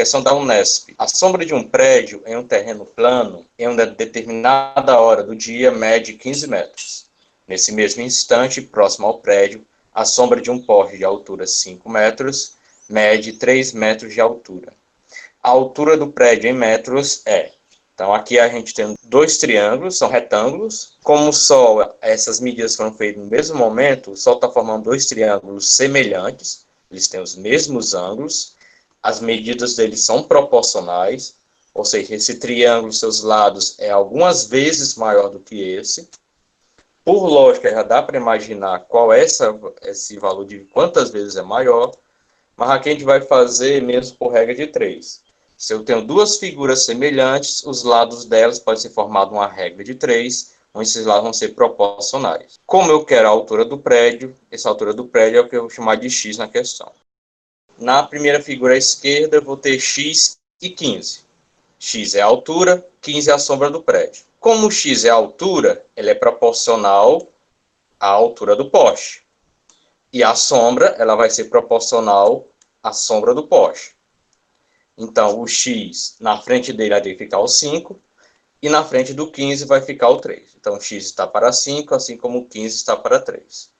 questão da Unesp. A sombra de um prédio em um terreno plano, em uma determinada hora do dia, mede 15 metros. Nesse mesmo instante, próximo ao prédio, a sombra de um poste de altura 5 metros mede 3 metros de altura. A altura do prédio em metros é... Então, aqui a gente tem dois triângulos, são retângulos. Como só essas medidas foram feitas no mesmo momento, o Sol está formando dois triângulos semelhantes, eles têm os mesmos ângulos, as medidas deles são proporcionais, ou seja, esse triângulo, seus lados, é algumas vezes maior do que esse. Por lógica, já dá para imaginar qual é esse valor de quantas vezes é maior, mas aqui a gente vai fazer mesmo por regra de 3. Se eu tenho duas figuras semelhantes, os lados delas podem ser formados uma regra de 3, onde esses lados vão ser proporcionais. Como eu quero a altura do prédio, essa altura do prédio é o que eu vou chamar de x na questão. Na primeira figura à esquerda, eu vou ter x e 15. X é a altura, 15 é a sombra do prédio. Como x é a altura, ela é proporcional à altura do poste. E a sombra, ela vai ser proporcional à sombra do poste. Então, o x, na frente dele vai ter que ficar o 5, e na frente do 15 vai ficar o 3. Então, o x está para 5, assim como o 15 está para 3.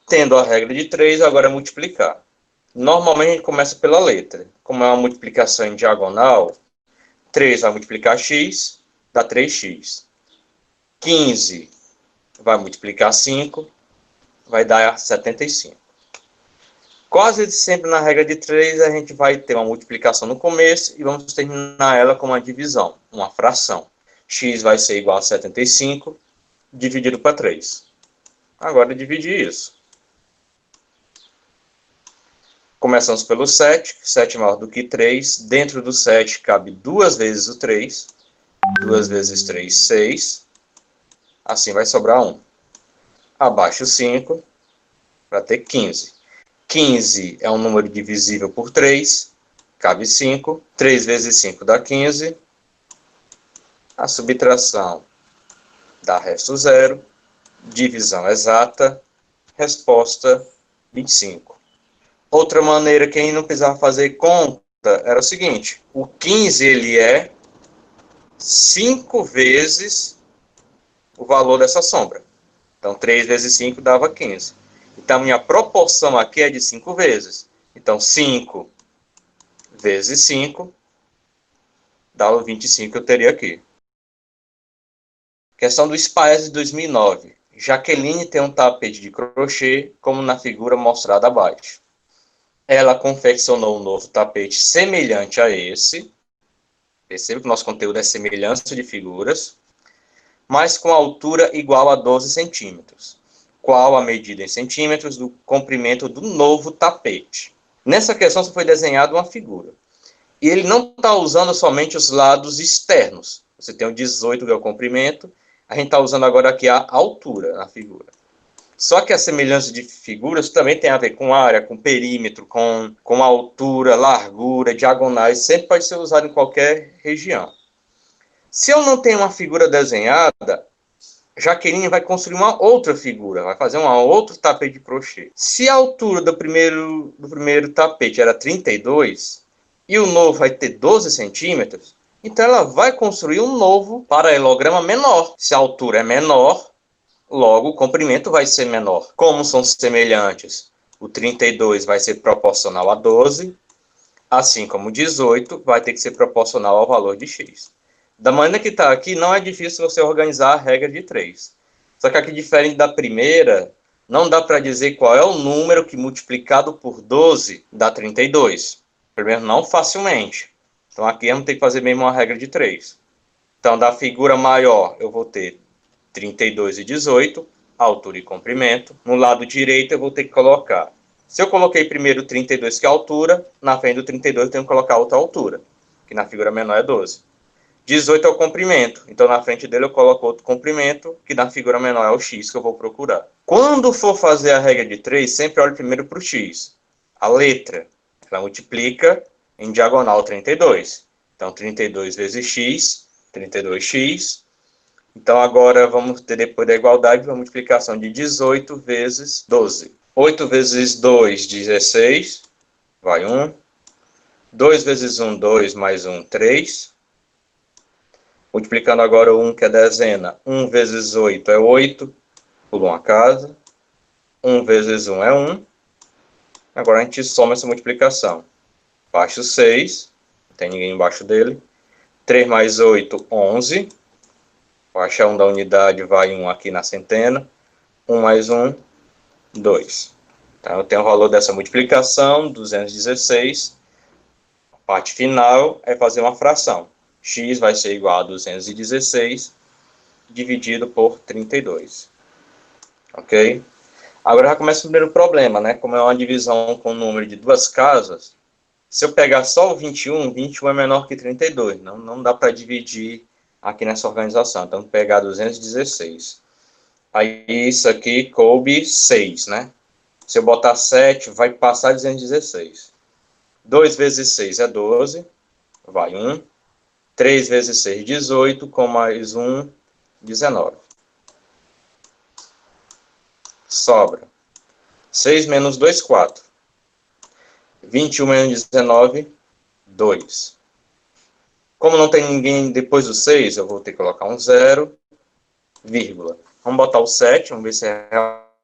Tendo a regra de 3, agora é multiplicar. Normalmente, a gente começa pela letra. Como é uma multiplicação em diagonal, 3 vai multiplicar x, dá 3x. 15 vai multiplicar 5, vai dar 75. Quase sempre na regra de 3, a gente vai ter uma multiplicação no começo e vamos terminar ela com uma divisão, uma fração. X vai ser igual a 75, dividido para 3. Agora, dividir isso. Começamos pelo 7. 7 é maior do que 3. Dentro do 7 cabe 2 vezes o 3. 2 vezes 3, 6. Assim vai sobrar 1. Abaixo 5, para ter 15. 15 é um número divisível por 3, cabe 5. 3 vezes 5 dá 15. A subtração dá resto 0. Divisão exata. Resposta 25. Outra maneira que a gente não precisava fazer conta era o seguinte. O 15 ele é 5 vezes o valor dessa sombra. Então, 3 vezes 5 dava 15. Então, a minha proporção aqui é de 5 vezes. Então, 5 vezes 5 dá o 25 que eu teria aqui. Questão do SPAES de 2009. Jaqueline tem um tapete de crochê, como na figura mostrada abaixo. Ela confeccionou um novo tapete semelhante a esse. Perceba que o nosso conteúdo é semelhança de figuras, mas com altura igual a 12 centímetros. Qual a medida em centímetros do comprimento do novo tapete? Nessa questão só foi desenhada uma figura. E ele não está usando somente os lados externos. Você tem o 18, que é o comprimento. A gente está usando agora aqui a altura na figura. Só que a semelhança de figuras também tem a ver com área, com perímetro, com altura, largura, diagonais. Sempre pode ser usado em qualquer região. Se eu não tenho uma figura desenhada, Jaqueline vai construir uma outra figura, vai fazer um outro tapete de crochê. Se a altura do primeiro tapete era 32 e o novo vai ter 12 centímetros, então ela vai construir um novo paralelograma menor. Se a altura é menor, logo o comprimento vai ser menor. Como são semelhantes, o 32 vai ser proporcional a 12, assim como o 18 vai ter que ser proporcional ao valor de x. Da maneira que está aqui, não é difícil você organizar a regra de 3. Só que aqui, diferente da primeira, não dá para dizer qual é o número que multiplicado por 12 dá 32. Primeiro, não facilmente. Então, aqui eu vou ter que fazer mesmo uma regra de 3. Então, da figura maior, eu vou ter 32 e 18, altura e comprimento. No lado direito, eu vou ter que colocar. Se eu coloquei primeiro 32, que é a altura, na frente do 32 eu tenho que colocar outra altura, que na figura menor é 12. 18 é o comprimento, então na frente dele eu coloco outro comprimento, que na figura menor é o x que eu vou procurar. Quando for fazer a regra de 3, sempre olhe primeiro para o x. A letra, ela multiplica em diagonal 32. Então 32 vezes x, 32x. Então agora vamos ter, depois da igualdade, a multiplicação de 18 vezes 12. 8 vezes 2, 16, vai 1. 2 vezes 1, 2, mais 1, 3. Multiplicando agora o 1, que é dezena. 1 vezes 8 é 8. Pula uma casa. 1 vezes 1 é 1. Agora a gente soma essa multiplicação. Baixo 6. Não tem ninguém embaixo dele. 3 mais 8, 11. Baixa 1 da unidade, vai 1 aqui na centena. 1 mais 1, 2. Então, eu tenho o valor dessa multiplicação, 216. A parte final é fazer uma fração. X vai ser igual a 216 dividido por 32. Ok? Agora já começa o primeiro problema, né? Como é uma divisão com o número de duas casas, se eu pegar só o 21, 21 é menor que 32. Não dá para dividir aqui nessa organização. Então, vou pegar 216. Aí, isso aqui coube 6, né? Se eu botar 7, vai passar 216. 2 vezes 6 é 12. Vai 1. 3 vezes 6, 18. Com mais 1, 19. Sobra. 6 menos 2, 4. 21 menos 19, 2. Como não tem ninguém depois do 6, eu vou ter que colocar um 0, vírgula. Vamos botar o 7, vamos ver se é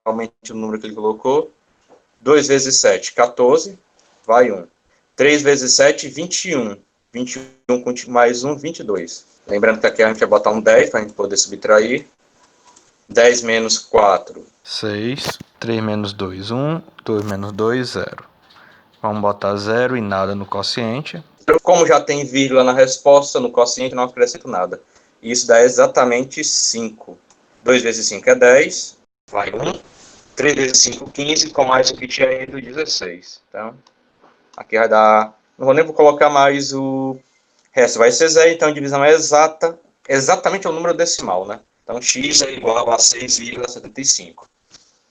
realmente o número que ele colocou. 2 vezes 7, 14, vai 1. 3 vezes 7, 21. 21 com mais 1, 22. Lembrando que aqui a gente vai botar um 10 para a gente poder subtrair. 10 menos 4. 6. 3 menos 2, 1. 2 menos 2, 0. Vamos botar 0 e nada no quociente. Como já tem vírgula na resposta, no quociente não acrescento nada. Isso dá exatamente 5. 2 vezes 5 é 10. Vai 1. 3 vezes 5, 15. Com mais o que tinha ido, 16. Então, aqui vai dar... Não vou nem colocar mais o resto. Vai ser 0, então a divisão é exata. Exatamente é o número decimal, né? Então, x é igual a 6,75.